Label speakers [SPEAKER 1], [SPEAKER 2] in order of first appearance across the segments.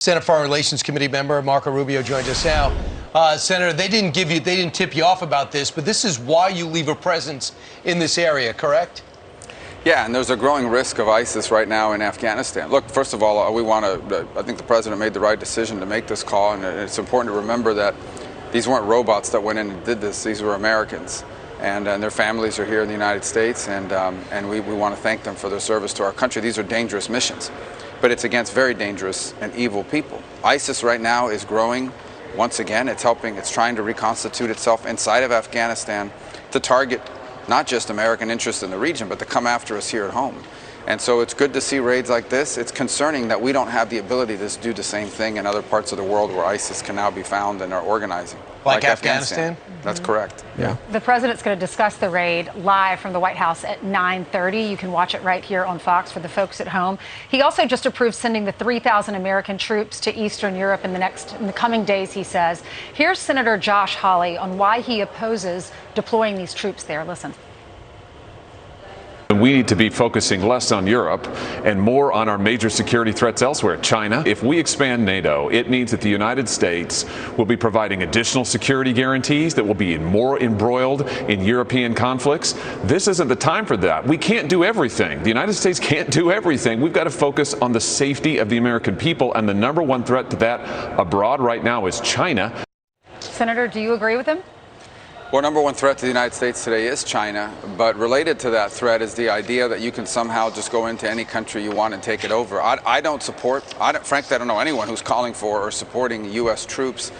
[SPEAKER 1] Senate Foreign Relations Committee member Marco Rubio joins us now. Senator, they didn't tip you off about this, but this is why you leave a presence in this area, correct?
[SPEAKER 2] Yeah, and there's a growing risk of ISIS right now in Afghanistan. Look, first of all, I think the president made the right decision to make this call, and it's important to remember that these weren't robots that went in and did this. These were Americans, and their families are here in the United States, and we want to thank them for their service to our country. These are dangerous missions, but it's against very dangerous and evil people. ISIS right now is growing. Once again, it's trying to reconstitute itself inside of Afghanistan to target not just American interests in the region, but to come after us here at home. And so it's good to see raids like this. It's concerning that we don't have the ability to do the same thing in other parts of the world where ISIS can now be found and are organizing.
[SPEAKER 1] Like Afghanistan?
[SPEAKER 2] That's correct. Yeah.
[SPEAKER 3] The president's going to discuss the raid live from the White House at 9:30. You can watch it right here on Fox for the folks at home. He also just approved sending the 3,000 American troops to Eastern Europe in the coming days, he says. Here's Senator Josh Hawley on why he opposes deploying these troops there. Listen.
[SPEAKER 4] We need to be focusing less on Europe and more on our major security threats elsewhere. China. If we expand NATO, it means that the United States will be providing additional security guarantees that will be more embroiled in European conflicts. This isn't the time for that. We can't do everything. The United States can't do everything. We've got to focus on the safety of the American people, and the number one threat to that abroad right now is China.
[SPEAKER 3] Senator, do you agree with him?
[SPEAKER 2] Well, number one threat to the United States today is China, but related to that threat is the idea that you can somehow just go into any country you want and take it over. Frankly, I don't know anyone who's calling for or supporting U.S. troops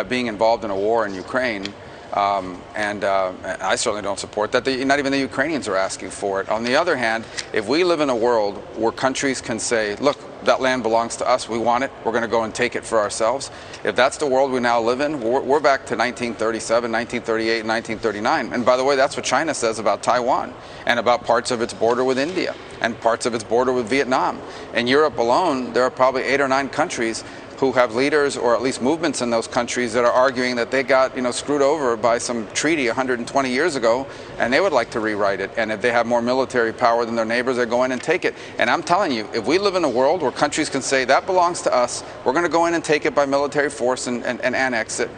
[SPEAKER 2] being involved in a war in Ukraine. And I certainly don't support that. Not even the Ukrainians are asking for it. On the other hand, if we live in a world where countries can say, look, that land belongs to us, we want it, we're going to go and take it for ourselves. If that's the world we now live in, we're back to 1937, 1938, 1939. And by the way, that's what China says about Taiwan and about parts of its border with India and parts of its border with Vietnam. In Europe alone, there are probably 8 or 9 countries who have leaders or at least movements in those countries that are arguing that they got screwed over by some treaty 120 years ago, and they would like to rewrite it. And if they have more military power than their neighbors, they go in and take it. And I'm telling you, if we live in a world where countries can say that belongs to us, we're going to go in and take it by military force and annex it,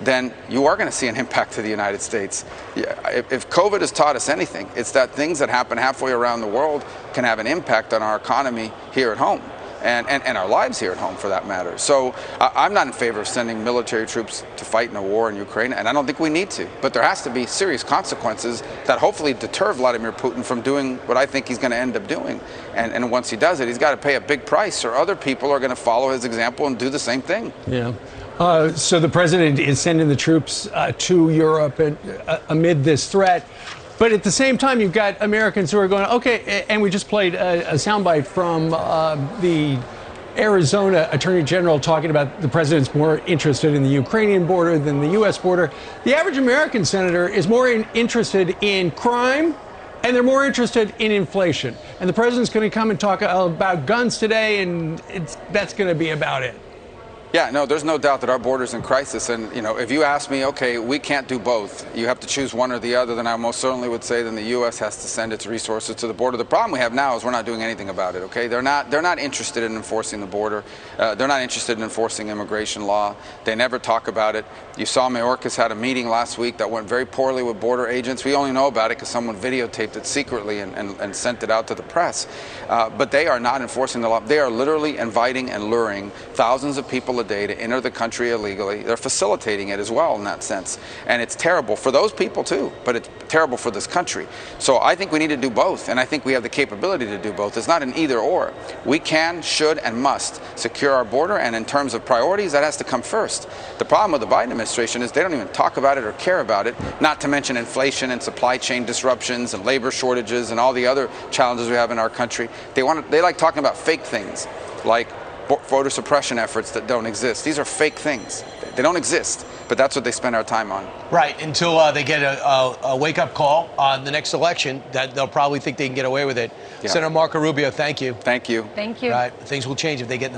[SPEAKER 2] then you are going to see an impact to the United States. If COVID has taught us anything, it's that things that happen halfway around the world can have an impact on our economy here at home. And our lives here at home, for that matter. So I'm not in favor of sending military troops to fight in a war in Ukraine, and I don't think we need to. But there has to be serious consequences that hopefully deter Vladimir Putin from doing what I think he's going to end up doing. And once he does it, he's got to pay a big price, or other people are going to follow his example and do the same thing.
[SPEAKER 5] Yeah. So the president is sending the troops to Europe amid this threat. But at the same time, you've got Americans who are going, okay, and we just played a soundbite from the Arizona Attorney General talking about the president's more interested in the Ukrainian border than the U.S. border. The average American senator is more interested in crime, and they're more interested in inflation. And the president's going to come and talk about guns today, and that's going to be about it.
[SPEAKER 2] Yeah, no, there's no doubt that our border's in crisis. And, if you ask me, okay, we can't do both, you have to choose one or the other, then I most certainly would say then the U.S. has to send its resources to the border. The problem we have now is we're not doing anything about it, okay? They're not interested in enforcing the border. They're not interested in enforcing immigration law. They never talk about it. You saw Mayorkas had a meeting last week that went very poorly with border agents. We only know about it because someone videotaped it secretly and sent it out to the press. But they are not enforcing the law. They are literally inviting and luring thousands of people a day to enter the country illegally. They're facilitating it as well in that sense. And it's terrible for those people too, but it's terrible for this country. So I think we need to do both, and I think we have the capability to do both. It's not an either or. We can, should, and must secure our border, and in terms of priorities, that has to come first. The problem with the Biden administration is they don't even talk about it or care about it, not to mention inflation and supply chain disruptions and labor shortages and all the other challenges we have in our country. They like talking about fake things, like voter suppression efforts that don't exist. These are fake things. They don't exist, but that's what they spend our time on.
[SPEAKER 1] Right, until they get a wake-up call on the next election, that they'll probably think they can get away with it. Yeah. Senator Marco Rubio, thank you.
[SPEAKER 2] Thank you.
[SPEAKER 3] Thank you.
[SPEAKER 1] Right, things will change if they get in the